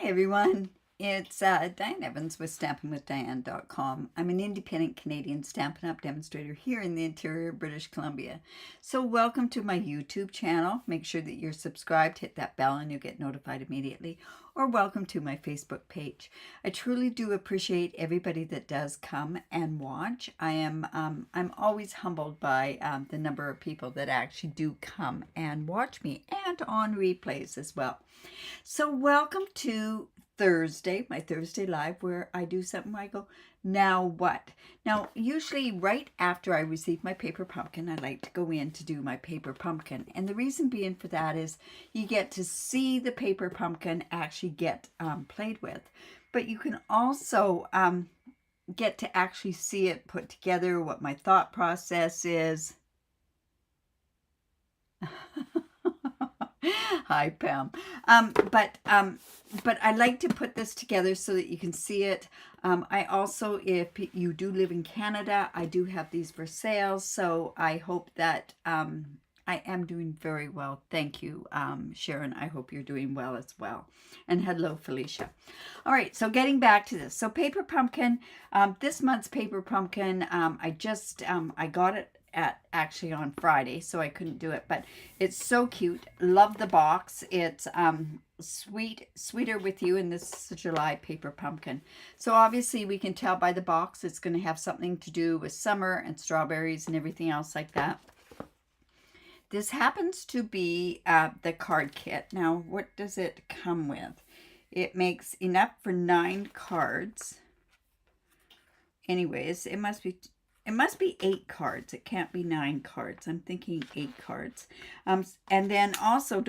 Hi everyone, it's Diane Evans with stampingwithdiane.com. I'm an independent Canadian Stampin' Up! Demonstrator here in the interior of British Columbia. So welcome to my YouTube channel. Make sure that you're subscribed, hit that bell and you'll get notified immediately. Or welcome to my Facebook page. I truly do appreciate everybody that does come and watch. I'm always humbled by the number of people that actually do come and watch me, and on replays as well. So welcome to Thursday, my Thursday Live, where I do something where I go, now what? Now, usually right after I receive my paper pumpkin, I like to go in to do my paper pumpkin. And the reason being for that is you get to see the paper pumpkin actually get played with. But you can also get to actually see it put together, what my thought process is. Hi, Pam. But I like to put this together so that you can see it. I also, if you do live in Canada, I do have these for sale. So I hope that I am doing very well. Thank you, Sharon. I hope you're doing well as well. And hello, Felicia. All right, so getting back to this. So paper pumpkin, this month's paper pumpkin, I got it actually on Friday, so I couldn't do it, but it's so cute. Love the box. It's sweeter with you, and this is a July paper pumpkin. So obviously we can tell by the box it's going to have something to do with summer and strawberries and everything else like that. This happens to be the card kit. Now, what does it come with? It makes enough for 9 cards. Anyways, it must be 8 cards. It can't be 9 cards. I'm thinking 8 cards. And then also,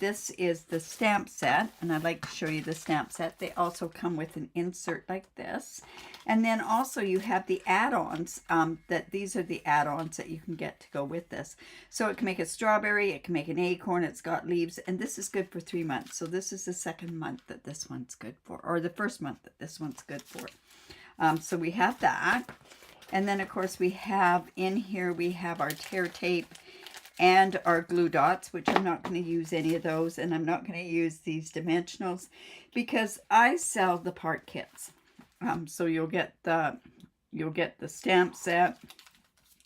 this is the stamp set, and I'd like to show you the stamp set. They also come with an insert like this. And then also you have the add-ons, these are the add-ons that you can get to go with this. So it can make a strawberry, it can make an acorn, it's got leaves, and this is good for 3 months. So this is the second month that this one's good for, or the first month that this one's good for. So we have that. And then, of course, we have in here, we have our tear tape and our glue dots, which I'm not going to use any of those. And I'm not going to use these dimensionals because I sell the part kits. So you'll get the stamp set.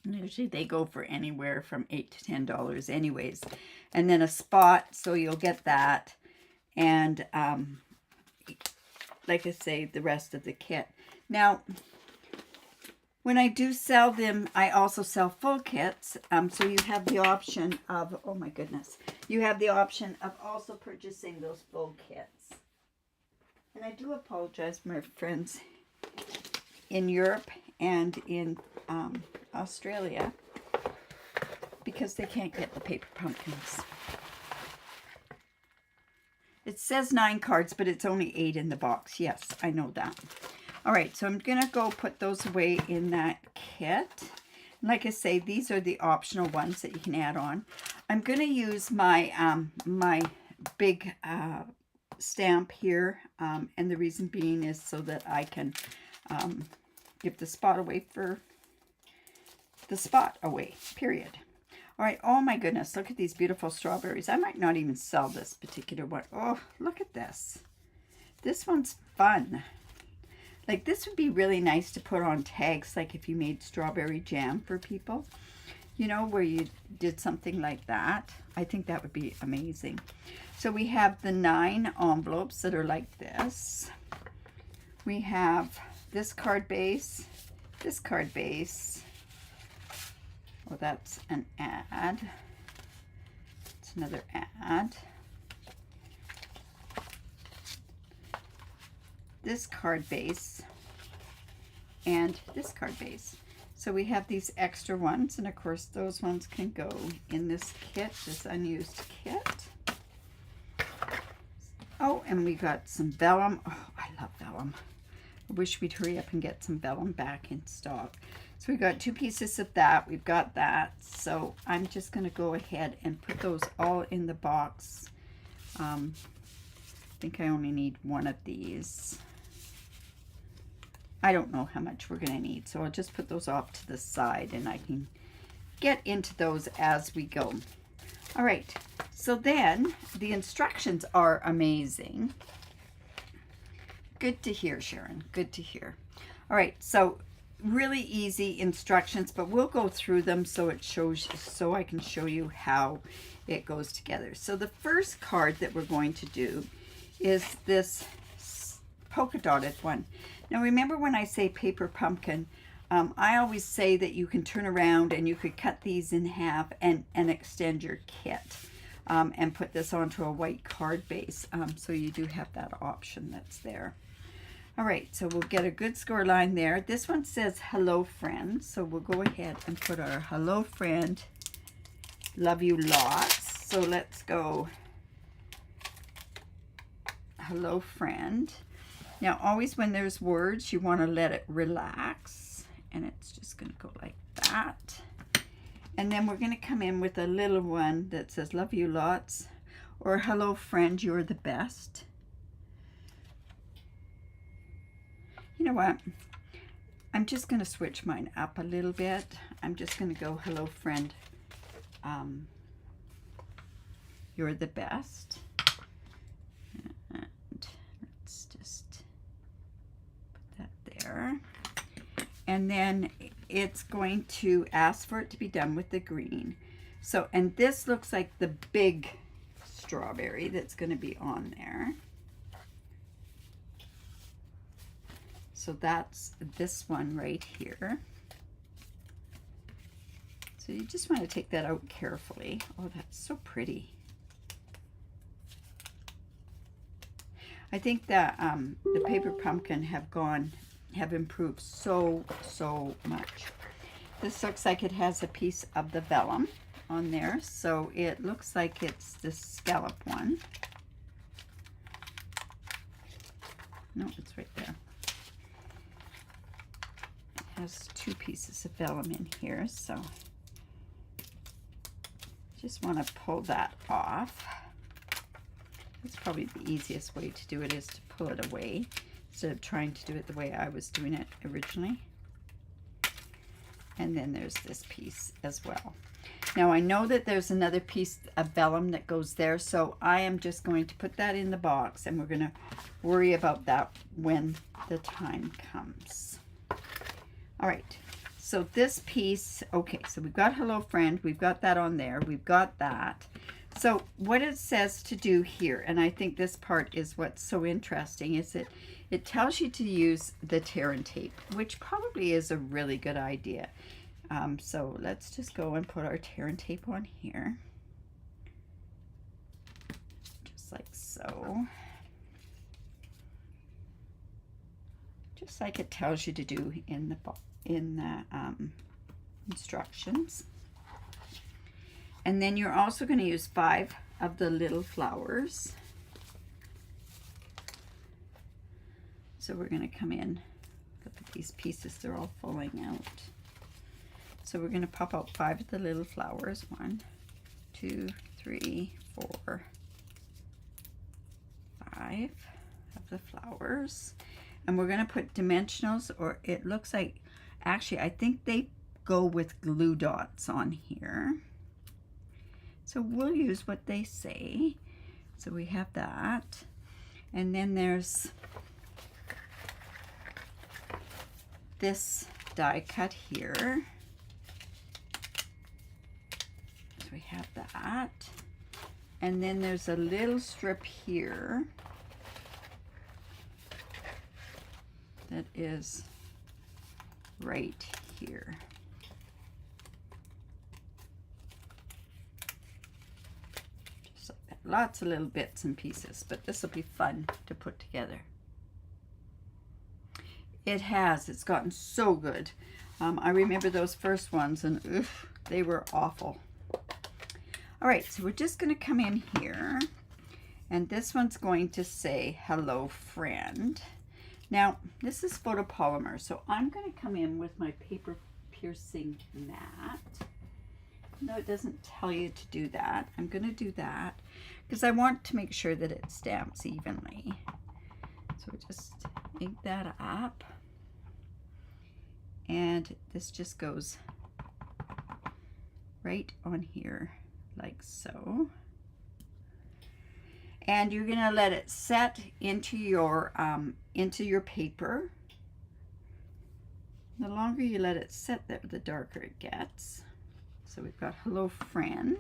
Usually they go for anywhere from $8 to $10 anyways. And then a spot, so you'll get that. And like I say, the rest of the kit. Now, when I do sell them, I also sell full kits. So you have the option of, oh my goodness, you have the option of also purchasing those full kits. And I do apologize, my friends in Europe and in Australia, because they can't get the paper pumpkins. It says 9 cards, but it's only 8 in the box. Yes, I know that. All right, so I'm going to go put those away in that kit. Like I say, these are the optional ones that you can add on. I'm going to use my my big stamp here, and the reason being is so that I can give the spot away for the spot away, period. All right, oh my goodness, look at these beautiful strawberries. I might not even sell this particular one. Oh, look at this. This one's fun. Like, this would be really nice to put on tags, like if you made strawberry jam for people, you know, where you did something like that. I think that would be amazing. So we have the 9 envelopes that are like this. We have this card base, this card base. Oh, that's an ad. It's another ad. This card base and this card base. So we have these extra ones, and of course those ones can go in this kit, this unused kit. Oh, and we got some vellum. Oh, I love vellum. I wish we'd hurry up and get some vellum back in stock. So we got 2 pieces of that. We've got that. So I'm just going to go ahead and put those all in the box. I think I only need 1 of these. I don't know how much we're going to need, so I'll just put those off to the side and I can get into those as we go. All right, so then the instructions are amazing. Good to hear, Sharon. Good to hear. All right, so really easy instructions, but we'll go through them so it shows, so I can show you how it goes together. So the first card that we're going to do is this polka dotted one. Now remember when I say paper pumpkin, I always say that you can turn around and you could cut these in half and extend your kit and put this onto a white card base. So you do have that option that's there. All right, so we'll get a good score line there. This one says hello friend, so we'll go ahead and put our hello friend, love you lots. So let's go hello friend. Now always when there's words, you want to let it relax, and it's just going to go like that. And then we're going to come in with a little one that says love you lots, or hello friend, you're the best. You know what? I'm just going to switch mine up a little bit. I'm just going to go hello friend, you're the best. And let's just put that there. And then it's going to ask for it to be done with the green. So, and this looks like the big strawberry that's going to be on there. So that's this one right here. So you just want to take that out carefully. Oh, that's so pretty. I think that the paper pumpkin have improved so much. This looks like it has a piece of the vellum on there, so it looks like it's the scallop one. No, it's right there. It has two pieces of vellum in here, so just want to pull that off. That's probably the easiest way to do it, is to pull it away instead of trying to do it the way I was doing it originally. And then there's this piece as well. Now I know that there's another piece of vellum that goes there, so I am just going to put that in the box, and we're going to worry about that when the time comes. All right, so this piece, okay, so we've got hello friend, we've got that on there, we've got that. So what it says to do here, and I think this part is what's so interesting, is that it tells you to use the tear and tape, which probably is a really good idea. So let's just go and put our tear and tape on here. Just like so. Just like it tells you to do in the instructions. And then you're also going to use 5 of the little flowers. So we're going to come in, look at these pieces, they're all falling out. So we're going to pop out 5 of the little flowers. 1, 2, 3, 4, 5 of the flowers. And we're going to put dimensionals, or it looks like, actually I think they go with glue dots on here. So we'll use what they say. So we have that. And then there's this die cut here. So we have that. And then there's a little strip here that is right here. Lots of little bits and pieces, but this will be fun to put together. It's gotten so good. I remember those first ones, and oof, they were awful. All right, so we're just going to come in here, and this one's going to say hello friend. Now this is photopolymer, so I'm going to come in with my paper piercing mat. No, it doesn't tell you to do that. I'm going to do that because I want to make sure that it stamps evenly. So just ink that up. And this just goes right on here like so. And you're going to let it set into your paper. The longer you let it sit there, the darker it gets. So we've got Hello Friend.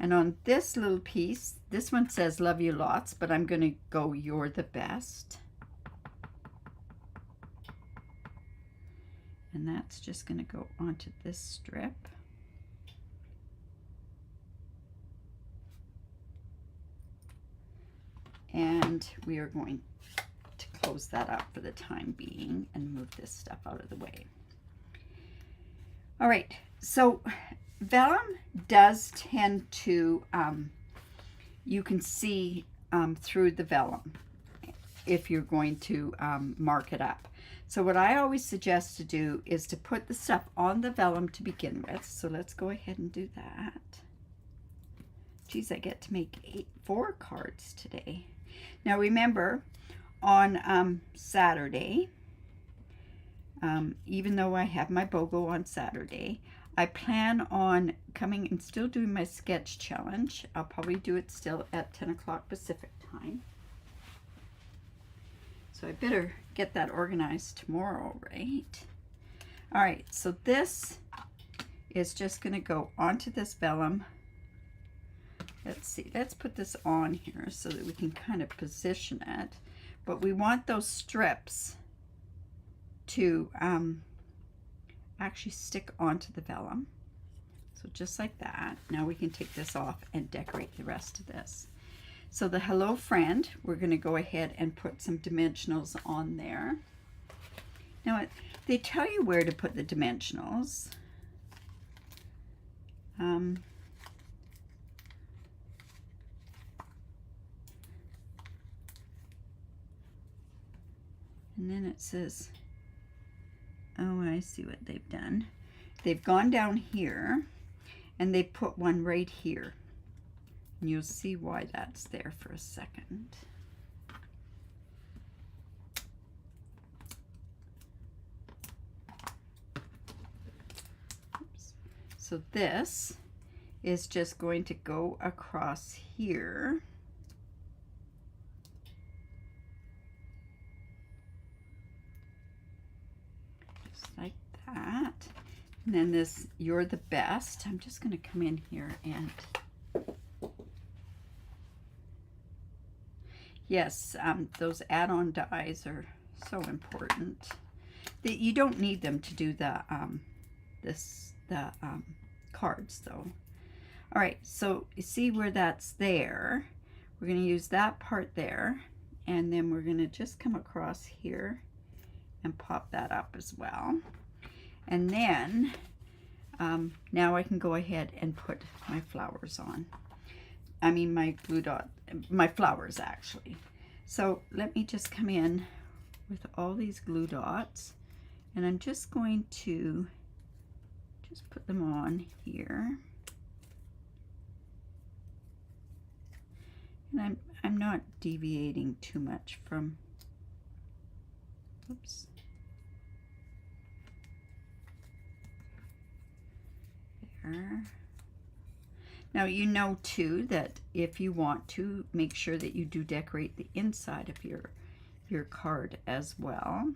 And on this little piece, this one says Love You Lots, but I'm going to go You're the Best. And that's just going to go onto this strip. And we are going to close that up for the time being and move this stuff out of the way. All right, so vellum does tend to, you can see through the vellum if you're going to mark it up. So what I always suggest to do is to put the stuff on the vellum to begin with. So let's go ahead and do that. Geez, I get to make 4 cards today. Now remember, on Saturday, even though I have my BOGO on Saturday, I plan on coming and still doing my sketch challenge. I'll probably do it still at 10 o'clock Pacific time. So I better get that organized tomorrow, right? All right, so this is just going to go onto this vellum. Let's see, let's put this on here so that we can kind of position it. But we want those strips to actually stick onto the vellum. So just like that. Now we can take this off and decorate the rest of this. So the Hello Friend, we're going to go ahead and put some dimensionals on there. Now they tell you where to put the dimensionals. And then it says, oh, I see what they've done. They've gone down here and they put one right here. And you'll see why that's there for a second. Oops. So this is just going to go across here. Just like that. And then this, You're the Best. I'm just going to come in here and yes, those add-on dies are so important. You don't need them to do the cards though. All right, so you see where that's there. We're going to use that part there, and then we're going to just come across here and pop that up as well. And then now I can go ahead and put my flowers on. I mean my glue dot, my flowers actually. So let me just come in with all these glue dots, and I'm just going to just put them on here. And I'm not deviating too much from, oops. There. Now you know too that if you want to, make sure that you do decorate the inside of your card as well.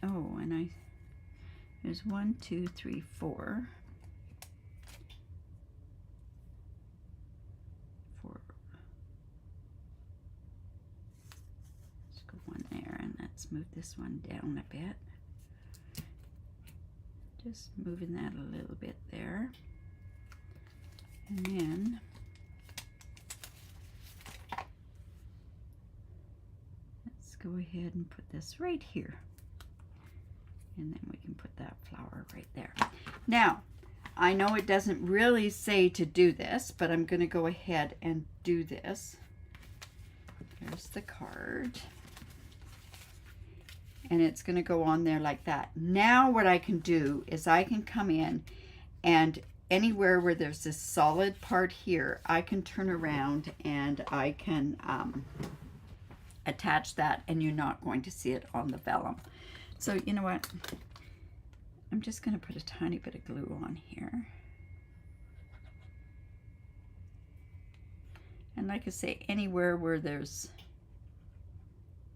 Oh, and there's 1, 2, 3, 4. 4. Let's go one there, and let's move this one down a bit. Just moving that a little bit there. And then let's go ahead and put this right here. And then we can put that flower right there. Now, I know it doesn't really say to do this, but I'm going to go ahead and do this. There's the card. And it's going to go on there like that. Now what I can do is I can come in, and anywhere where there's this solid part here, I can turn around and I can attach that, and you're not going to see it on the vellum. So you know what? I'm just going to put a tiny bit of glue on here. And like I say, anywhere where there's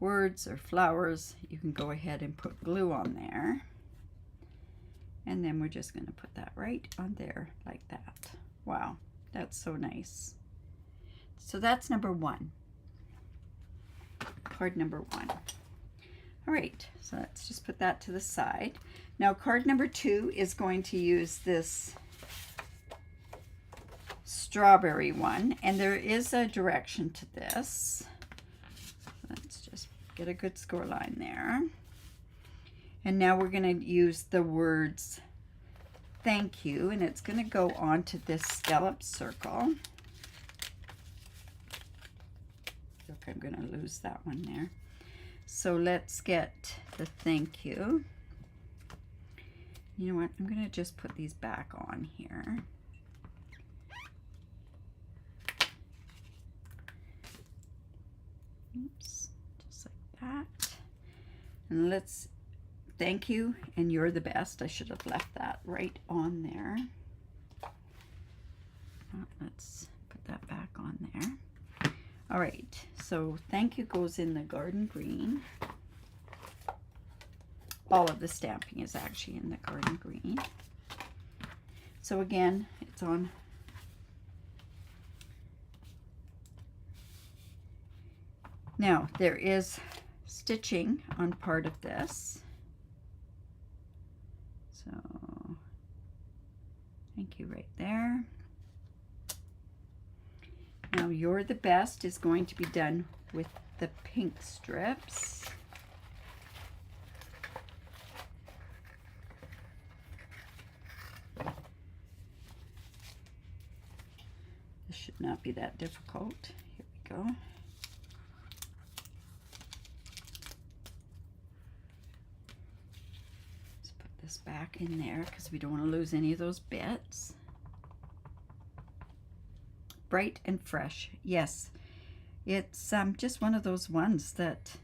words or flowers, you can go ahead and put glue on there. And then we're just going to put that right on there like that. Wow, that's so nice. So that's number 1. Card number 1. All right, so let's just put that to the side. Now card number 2 is going to use this strawberry one, and there is a direction to this. Let's just get a good score line there. And now we're going to use the words thank you, and it's going to go onto this scallop circle. Look, I'm going to lose that one there. So let's get the thank you. You know what? I'm going to just put these back on here. Oops, just like that. And let's thank you, and you're the best. I should have left that right on there. Let's put that back on there. All right, so thank you goes in the garden green. All of the stamping is actually in the garden green. So again, it's on now. There is stitching on part of this. So thank you right there. Now you're the best is going to be done with the pink strips. This should not be that difficult. Here we go. Let's put this back in there because we don't want to lose any of those bits. Bright and fresh. Yes, it's just one of those ones that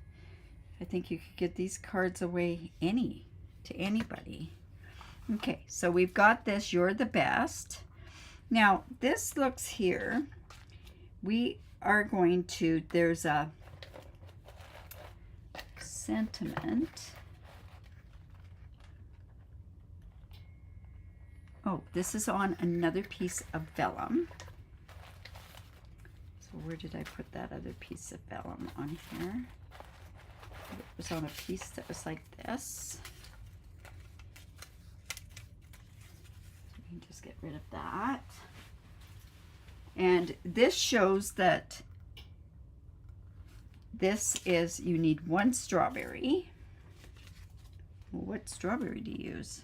I think you could give these cards away to anybody. Okay, so we've got this, you're the best. Now this looks here, we are going to, there's a sentiment. Oh, this is on another piece of vellum. So where did I put that other piece of vellum on here? It was on a piece that was like this. So we can just get rid of that. And this shows that this is, you need 1 strawberry. Well, what strawberry do you use?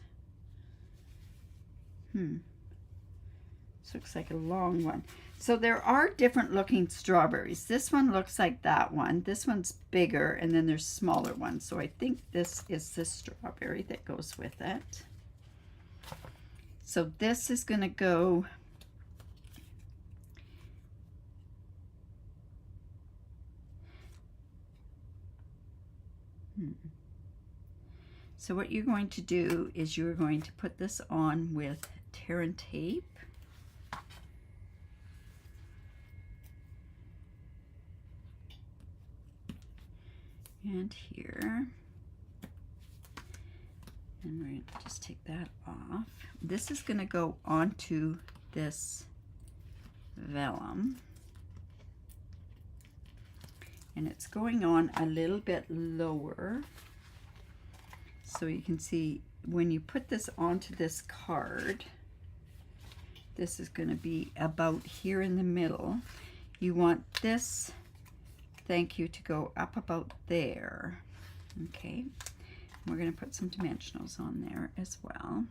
This looks like a long one. So there are different looking strawberries. This one looks like that one. This one's bigger, and then there's smaller ones. So I think this is the strawberry that goes with it. So this is going to go So what you're going to do is you're going to put this on with tear and tape. And here. And we're going to just take that off. This is going to go onto this vellum. And it's going on a little bit lower. So you can see when you put this onto this card, this is going to be about here in the middle. You want this thank you to go up about there. Okay, we're going to put some dimensionals on there as well.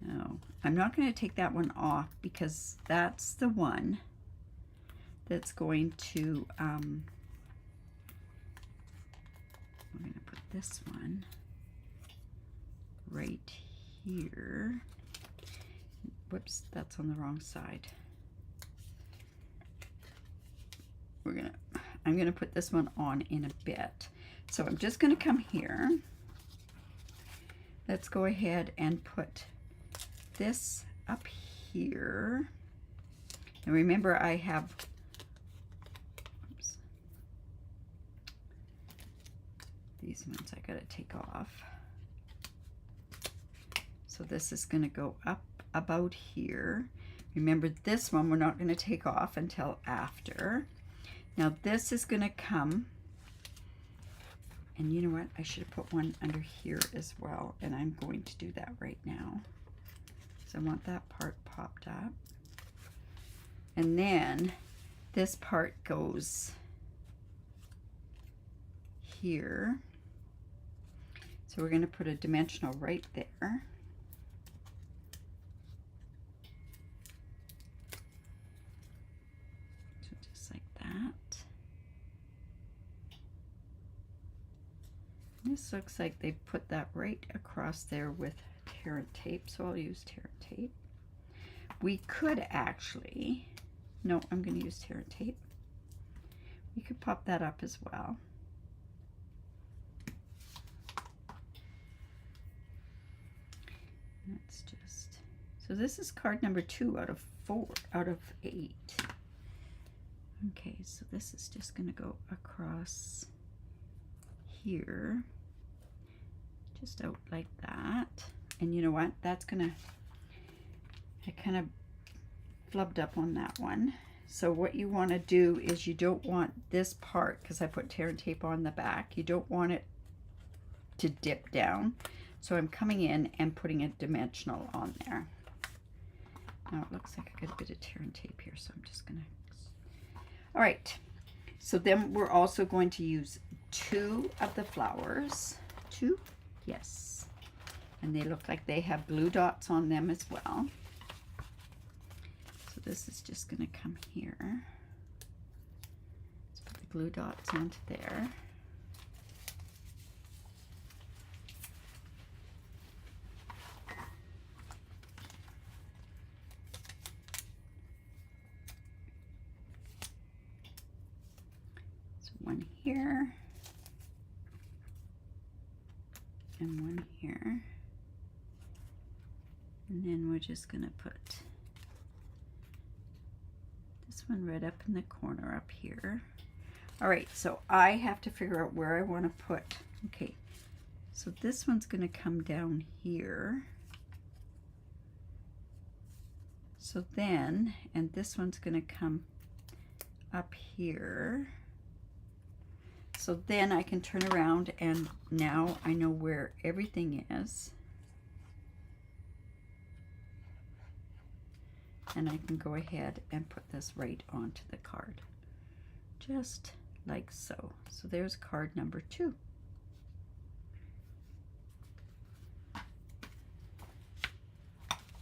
No, I'm not going to take that one off because that's the one that's going to we're going to put this one right here. Whoops, that's on the wrong side. I'm going to put this one on in a bit. So I'm just going to come here. Let's go ahead and put this up here. And remember, I have, oops, these ones I gotta take off. So this is gonna go up about here. Remember, this one we're not gonna take off until after. Now this is gonna come, and you know what? I should have put one under here as well, and I'm going to do that right now. So I want that part popped up. And then this part goes here. So we're going to put a dimensional right there. So just like that. This looks like they put that right across there with Terran tape, so I'll use Terran tape. We could actually, no, I'm going to use Terran tape. We could pop that up as well. Let's just, so this is card number 2 out of 8. Okay, so this is just going to go across here, just out like that. And you know what, that's gonna, I kind of flubbed up on that one. So what you want to do is, you don't want this part, because I put Terran tape on the back, you don't want it to dip down. So I'm coming in and putting a dimensional on there. Now it looks like I got a bit of Terran tape here, so I'm just gonna, all right. So then we're also going to use 2 of the flowers. 2, yes. And they look like they have blue dots on them as well. So this is just going to come here. Let's put the glue dots onto there. So one here. And one here. And then we're just going to put this one right up in the corner up here. All right, so I have to figure out where I want to put, okay, so this one's going to come down here. So then, and this one's going to come up here. So then I can turn around, and now I know where everything is. And I can go ahead and put this right onto the card. Just like so. So there's card number 2.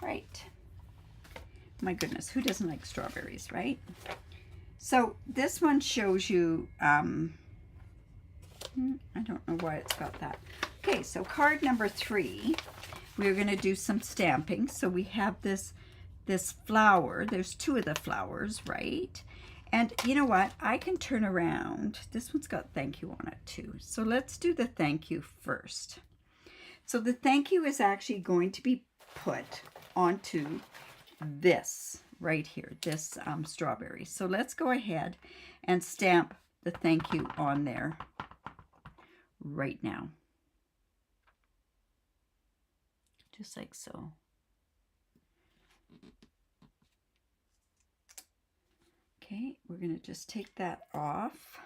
Right. My goodness, who doesn't like strawberries, right? So this one shows you, I don't know why it's got that. Okay, so card number 3, we're going to do some stamping. So we have this flower. There's 2 of the flowers, right? And you know what? I can turn around. This one's got thank you on it too. So let's do the thank you first. So the thank you is actually going to be put onto this right here, this strawberry. So let's go ahead and stamp the thank you on there right now. Just like so. Okay, we're going to just take that off.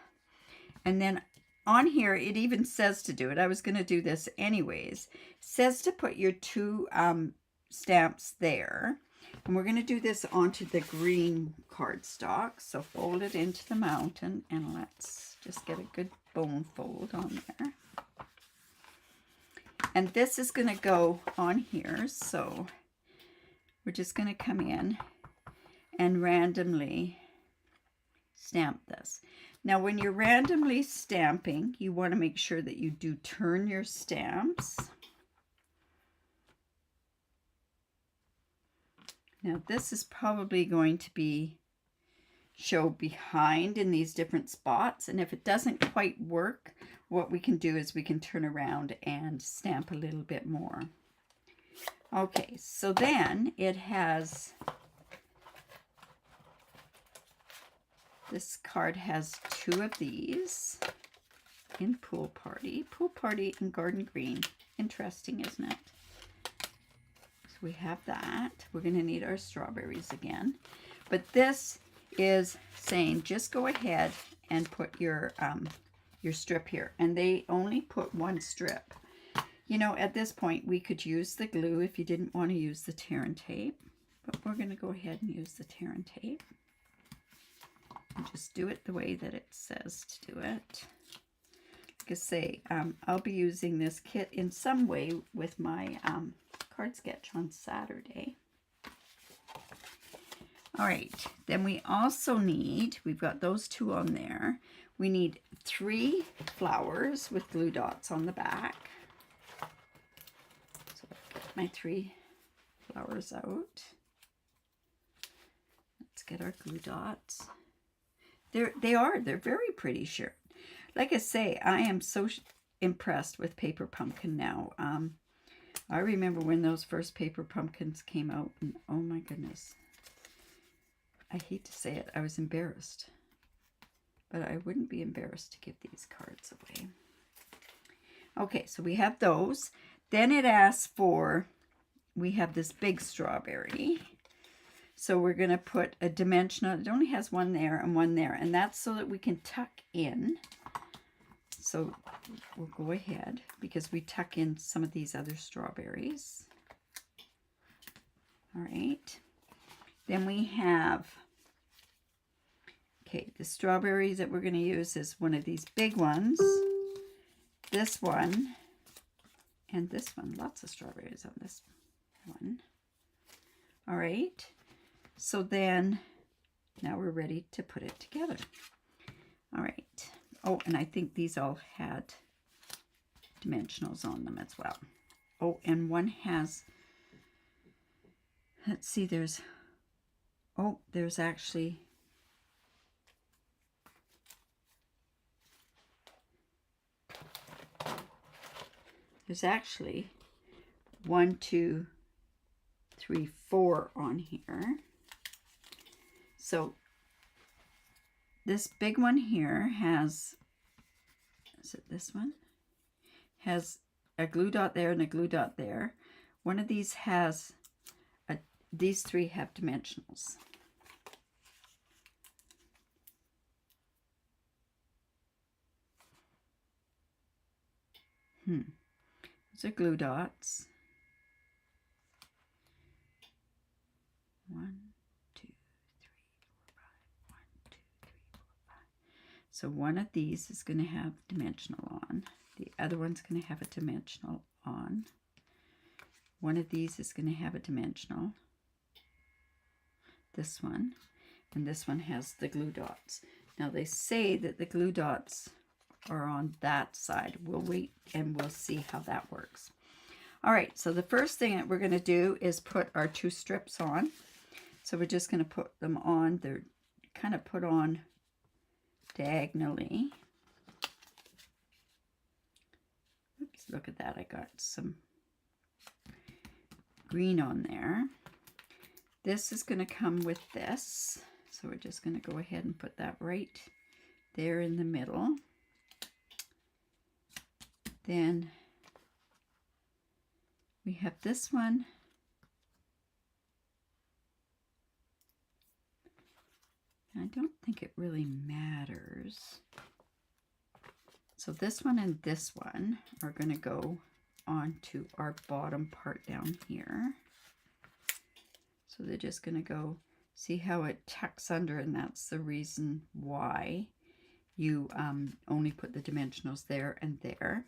And then on here, it even says to do it. I was going to do this anyways. It says to put your 2 stamps there. And we're going to do this onto the green cardstock. So fold it into the mountain, and let's just get a good bone fold on there. And this is going to go on here. So we're just going to come in and randomly stamp this. Now when you're randomly stamping, you want to make sure that you do turn your stamps. Now this is probably going to be show behind in these different spots, and if it doesn't quite work, what we can do is we can turn around and stamp a little bit more. Okay, so then it has This card has 2 of these in Pool Party. Pool Party in Garden Green. Interesting, isn't it? So we have that. We're going to need our strawberries again. But this is saying just go ahead and put your strip here. And they only put 1 strip. You know, at this point, we could use the glue if you didn't want to use the tear and tape. But we're going to go ahead and use the tear and tape. And just do it the way that it says to do it. Like I say, I'll be using this kit in some way with my card sketch on Saturday. All right, then we also need, we've got those 2 on there. We need 3 flowers with glue dots on the back. So I'll get my 3 flowers out. Let's get our glue dots. They're very pretty, sure. Like I say, I am so impressed with Paper Pumpkin now. I remember when those first Paper Pumpkins came out, and oh my goodness. I hate to say it, I was embarrassed. But I wouldn't be embarrassed to give these cards away. Okay, so we have those. Then it asks for, we have this big strawberry. So we're going to put a dimensional, it only has 1 there and 1 there. And that's so that we can tuck in. So we'll go ahead because we tuck in some of these other strawberries. All right. Then we have, okay, the strawberries that we're going to use is one of these big ones. This one and this one. Lots of strawberries on this one. All right. So then, now we're ready to put it together. All right. Oh, and I think these all had dimensionals on them as well. Oh, and one has, let's see, there's actually, there's actually 1, 2, 3, 4 on here. So this big one here has, is it this one? Has a glue dot there and a glue dot there. One of these has, these 3 have dimensionals. Those are glue dots. 1, 2, 3, 4, 5. 1, 2, 3, 4, 5. So one of these is going to have dimensional on. The other one's going to have a dimensional on. One of these is going to have a dimensional. This one. And this one has the glue dots. Now they say that the glue dots are on that side. We'll wait and we'll see how that works. All right, so the first thing that we're going to do is put our 2 strips on. So we're just going to put them on. They're kind of put on diagonally. Oops, look at that. I got some green on there. This is going to come with this. So we're just going to go ahead and put that right there in the middle. Then we have this one. I don't think it really matters. So this one and this one are going to go onto our bottom part down here. So they're just going to go, see how it tucks under, and that's the reason why you only put the dimensionals there and there.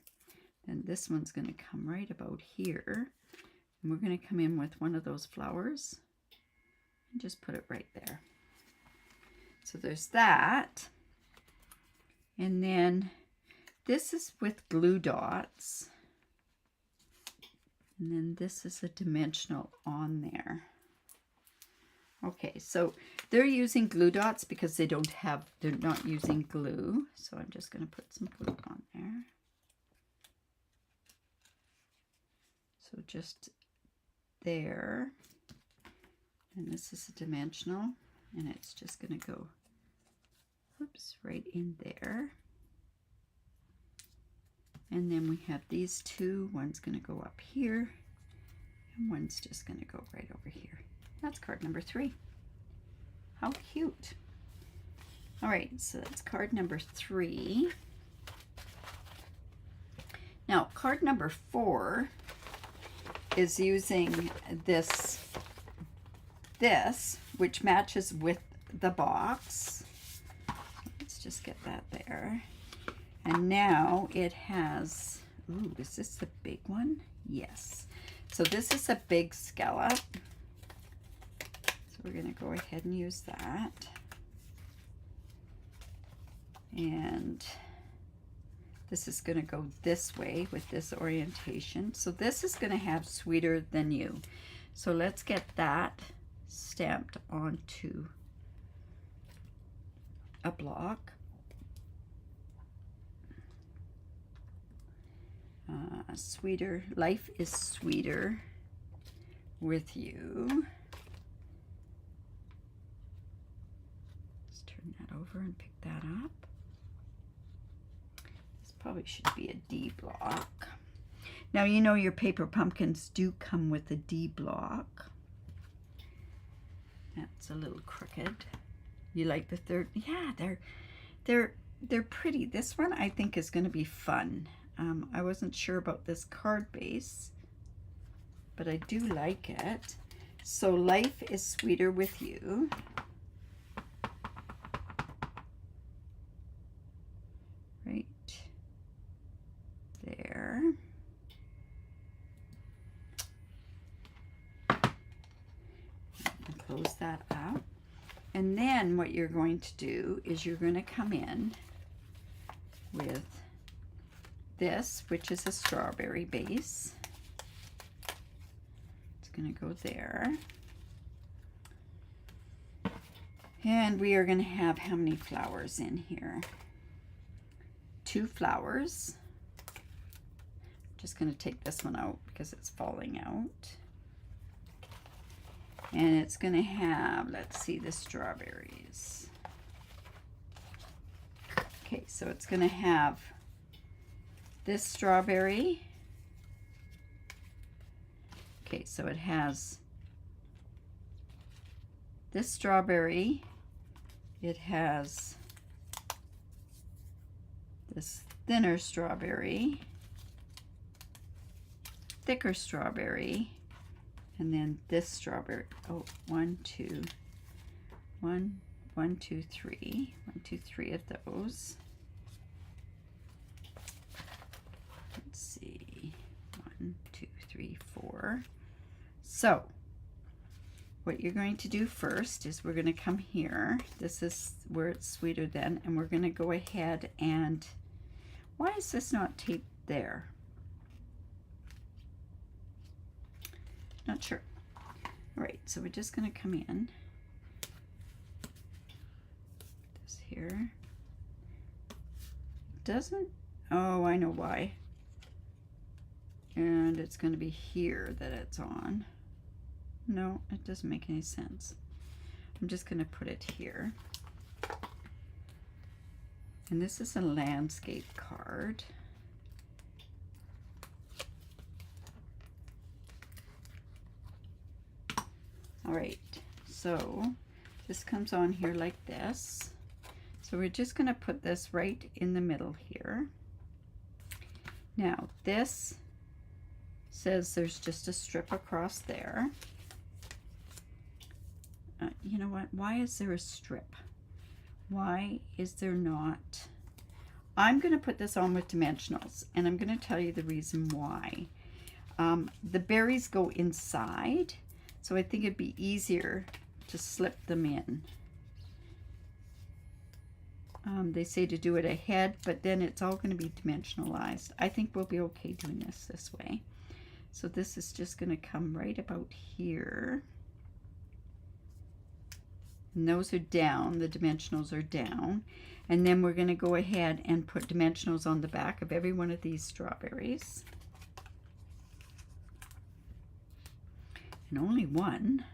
And this one's going to come right about here. And we're going to come in with one of those flowers and just put it right there. So there's that. And then this is with glue dots. And then this is a dimensional on there. Okay, so they're using glue dots because they're not using glue. So I'm just going to put some glue on there. So just there. And this is a dimensional, and it's just going to go Oops, right in there. And then we have these two. One's going to go up here, and one's just going to go right over here. That's card number 3. How cute. All right, so that's card number 3. Now, card number 4 is using this, which matches with the box. Let's just get that there. And now it has, ooh, is this the big one? Yes. So this is a big scallop. So we're going to go ahead and use that. And this is going to go this way with this orientation. So this is going to have Sweeter Than You. So let's get that stamped onto a block. Sweeter, life is sweeter with you. Let's turn that over and pick that up. This probably should be a D block. Now, you know your paper pumpkins do come with a D block. That's a little crooked. You like the third? Yeah, they're pretty. This one I think is going to be fun. I wasn't sure about this card base, but I do like it. So life is sweeter with you. Right there. Close that up. And then what you're going to do is you're going to come in with this, which is a strawberry base. It's going to go there. And we are going to have how many flowers in here? 2 flowers. Just going to take this one out because it's falling out. And it's going to have, let's see, the strawberries. Okay, so it's going to have this strawberry. Okay, so it has this strawberry. It has this thinner strawberry, thicker strawberry, and then this strawberry. Oh, 1, 2, 1, 1, 2, 3. 1, 2, 3 of those. Let's see, 1, 2, 3, 4. So what you're going to do first is we're going to come here. This is where it's sweeter than, and we're going to go ahead and, why is this not taped there? Not sure. All right, so we're just going to come in. This here. Doesn't, oh, I know why. And it's going to be here that it's on. No, it doesn't make any sense. I'm just going to put it here. And this is a landscape card. All right, so this comes on here like this. So we're just going to put this right in the middle here. Now this says there's just a strip across there. You know what? Why is there a strip? Why is there not? I'm going to put this on with dimensionals, and I'm going to tell you the reason why. The berries go inside, so I think it'd be easier to slip them in. They say to do it ahead, but then it's all going to be dimensionalized. I think we'll be okay doing this way. So this is just going to come right about here. And those are down, the dimensionals are down. And then we're going to go ahead and put dimensionals on the back of every one of these strawberries. And only one.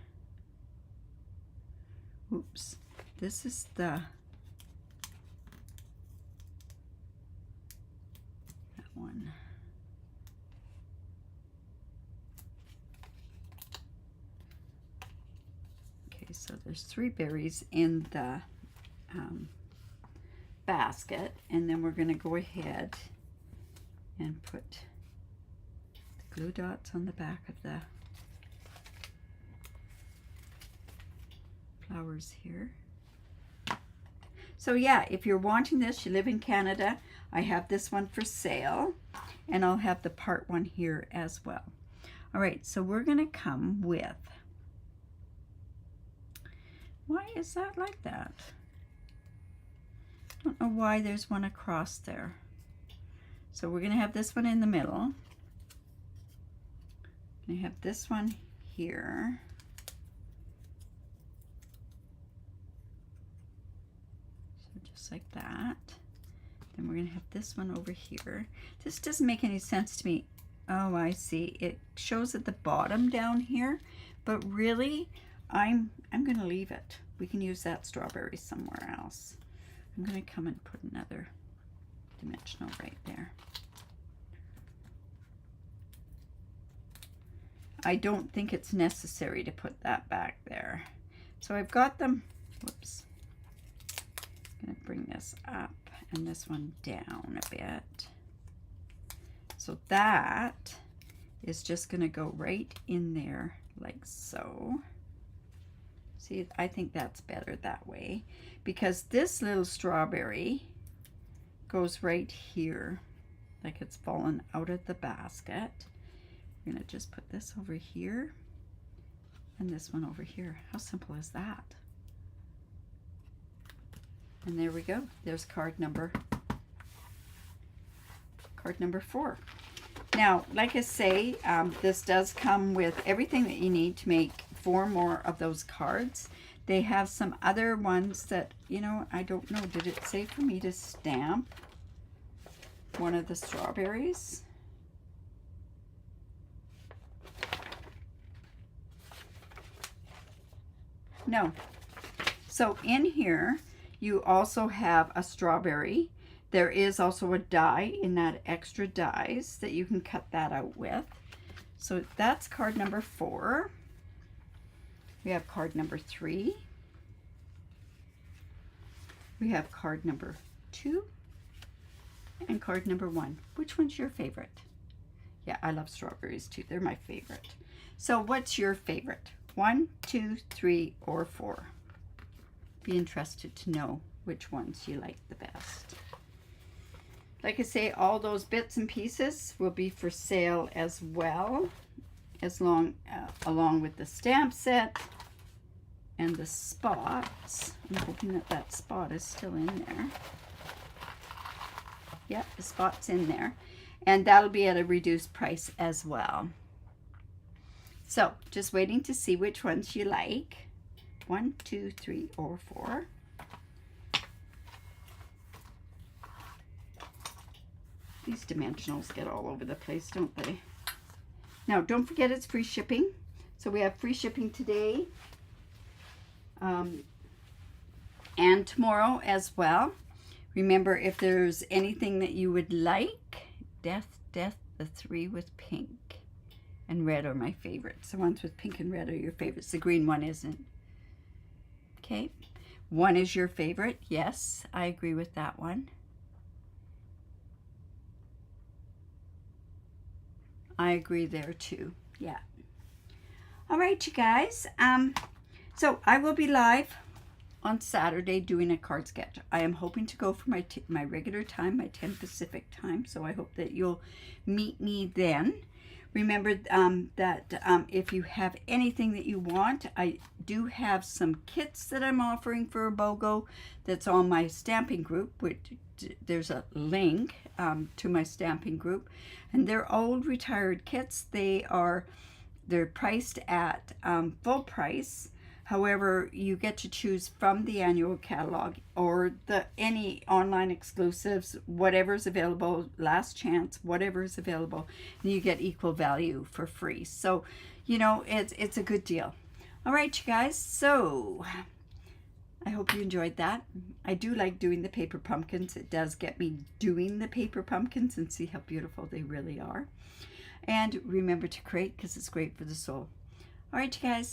Oops. This is the so there's 3 berries in the basket, and then we're going to go ahead and put the glue dots on the back of the flowers here. So yeah, if you're wanting this, you live in Canada, I have this one for sale, and I'll have the part 1 here as well. All right, so we're going to come with, why is that like that? I don't know why there's one across there. So we're going to have this one in the middle. I have this one here. So just like that. Then we're going to have this one over here. This doesn't make any sense to me. Oh, I see. It shows at the bottom down here, but really, I'm going to leave it. We can use that strawberry somewhere else. I'm going to come and put another dimensional right there. I don't think it's necessary to put that back there. So I've got them, whoops. I'm going to bring this up and this one down a bit. So that is just going to go right in there like so. See, I think that's better that way, because this little strawberry goes right here like it's fallen out of the basket. We're going to just put this over here and this one over here. How simple is that? And there we go. There's card number 4. Now, like I say, this does come with everything that you need to make 4 more of those cards. They have some other ones that, you know, I don't know. Did it say for me to stamp one of the strawberries? No. So in here, you also have a strawberry. There is also a die in that extra dies that you can cut that out with. So that's card number 4. We have card number 3. We have card number 2 and card number 1. Which one's your favorite? Yeah, I love strawberries too. They're my favorite. So what's your favorite? 1, 2, 3, or 4? Be interested to know which ones you like the best. Like I say, all those bits and pieces will be for sale as well, along with the stamp set and the spots. I'm hoping that that spot is still in there. Yep, the spot's in there. And that'll be at a reduced price as well. So, just waiting to see which ones you like. 1, 2, 3, or 4. These dimensionals get all over the place, don't they? Now, don't forget it's free shipping. So we have free shipping today and tomorrow as well. Remember, if there's anything that you would like, Death, the 3 with pink and red are my favorites. The ones with pink and red are your favorites. The green one isn't. Okay. 1 is your favorite. Yes, I agree with that one. I agree there too. Yeah. All right, you guys. So I will be live on Saturday doing a card sketch. I am hoping to go for my regular time, my 10 Pacific time. So I hope that you'll meet me then. Remember that if you have anything that you want, I do have some kits that I'm offering for a BOGO that's on my stamping group, which there's a link to my stamping group. And they're old retired kits. They're priced at full price. However, you get to choose from the annual catalog or any online exclusives, whatever's available, last chance, whatever's available, and you get equal value for free. So, you know, it's a good deal. All right, you guys. So I hope you enjoyed that. I do like doing the paper pumpkins. It does get me doing the paper pumpkins and see how beautiful they really are. And remember to create, because it's great for the soul. All right, you guys.